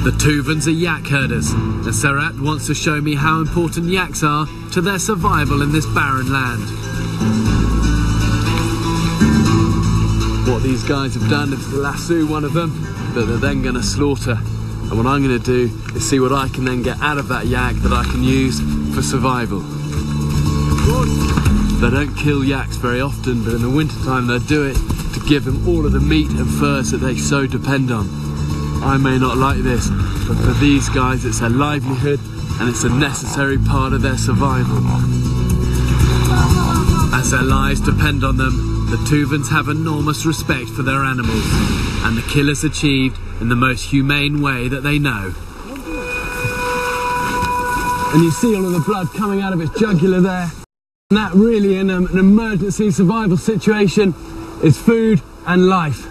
The Tuvans are yak herders, and Sarat wants to show me how important yaks are to their survival in this barren land. What these guys have done is lasso one of them that they're then going to slaughter. And what I'm going to do is see what I can then get out of that yak that I can use for survival. They don't kill yaks very often, but in the wintertime they'll do it to give them all of the meat and furs that they so depend on. I may not like this, but for these guys it's their livelihood and it's a necessary part of their survival. As their lives depend on them, the Tuvans have enormous respect for their animals, and the kill is achieved in the most humane way that they know. And you see all of the blood coming out of its jugular there. And that really, in an emergency survival situation, is food and life.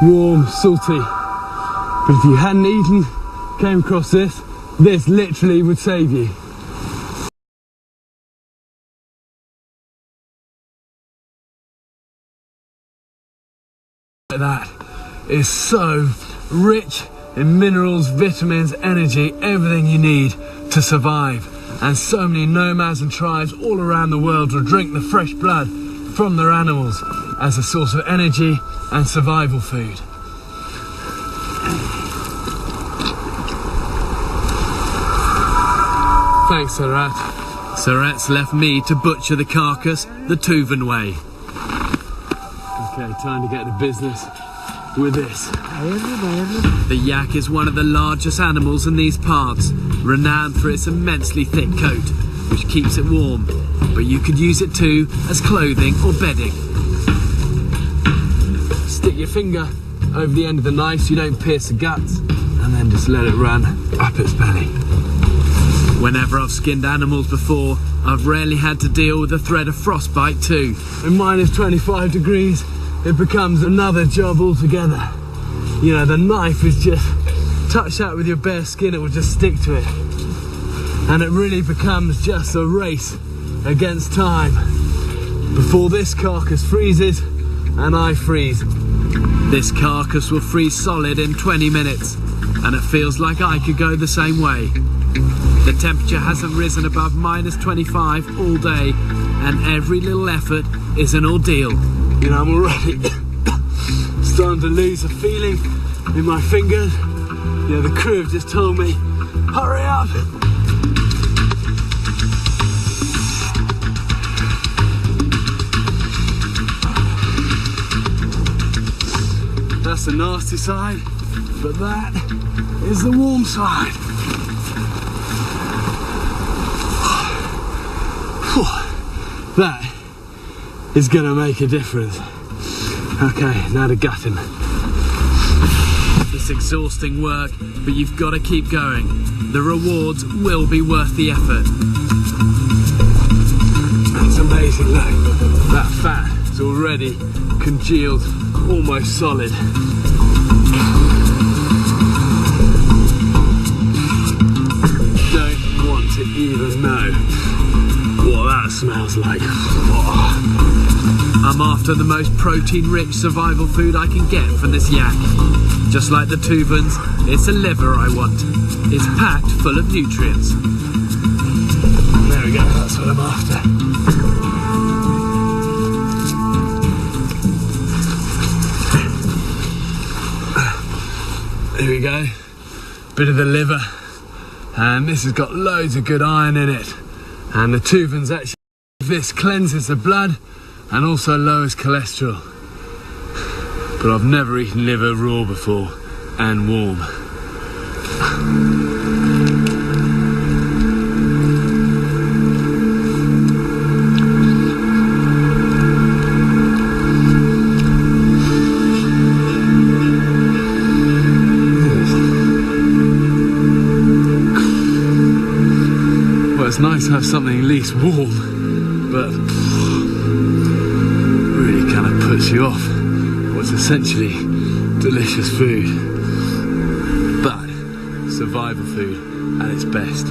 Warm, salty. But if you hadn't eaten, came across this literally would save you. That is so rich in minerals, vitamins, energy, everything you need to survive. And so many nomads and tribes all around the world will drink the fresh blood from their animals as a source of energy and survival food. Thanks, Sarat. Sarat's left me to butcher the carcass the Tuvan way. Okay, time to get to business with this. The yak is one of the largest animals in these parts, renowned for its immensely thick coat, which keeps it warm, but you could use it too as clothing or bedding. Stick your finger over the end of the knife so you don't pierce the guts, and then just let it run up its belly. Whenever I've skinned animals before, I've rarely had to deal with the threat of frostbite too. When minus 25 degrees, it becomes another job altogether. You know, the knife is just, touch that with your bare skin, it will just stick to it. And it really becomes just a race against time before this carcass freezes and I freeze. This carcass will freeze solid in 20 minutes, and it feels like I could go the same way. The temperature hasn't risen above minus 25 all day, and every little effort is an ordeal. You know, I'm already starting to lose a feeling in my fingers. You know, the crew have just told me, hurry up! That's the nasty side, but that is the warm side. That is gonna make a difference. Okay, now to gut him. It's exhausting work, but you've got to keep going. The rewards will be worth the effort. That's amazing, look. That fat is already congealed, almost solid. Don't want to even know what that smells like. I'm after the most protein-rich survival food I can get from this yak. Just like the Tuvans, it's a liver I want. It's packed full of nutrients. There we go, that's what I'm after. There we go, bit of the liver. And this has got loads of good iron in it. And the Tuvans actually, this cleanses the blood and also lowers cholesterol. But I've never eaten liver raw before and warm. Well, it's nice to have something at least warm, but really kind of puts you off what's essentially delicious food, but survival food at its best.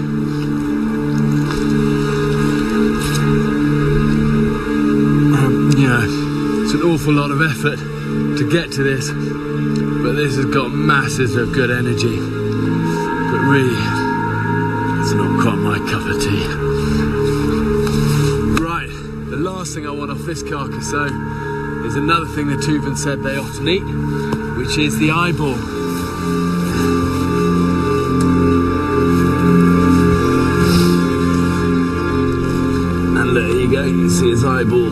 awful lot of effort to get to this, but this has got masses of good energy. But really, it's not quite my cup of tea. Right, the last thing I want off this carcass though is another thing the Tuvan said they often eat, which is the eyeball. And there you go, you can see his eyeball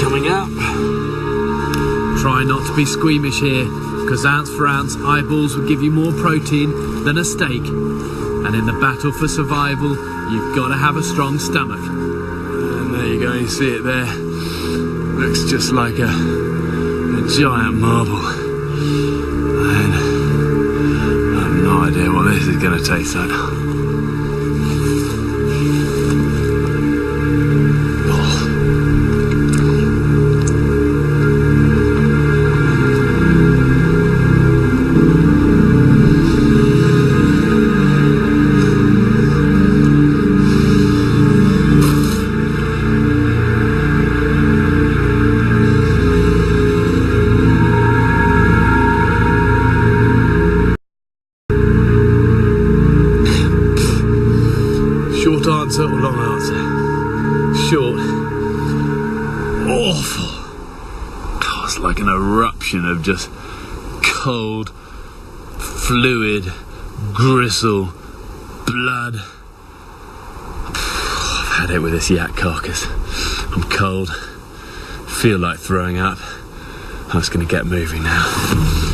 coming out. Try not to be squeamish here, because ounce for ounce, eyeballs will give you more protein than a steak. And in the battle for survival, you've got to have a strong stomach. And there you go, you see it there. Looks just like a giant marble. And I have no idea what this is going to taste like. Short answer or long answer? Short. Awful. Oh, it's like an eruption of just cold, fluid, gristle, blood. I've had it with this yak carcass. I'm cold. Feel like throwing up. I'm just going to get moving now.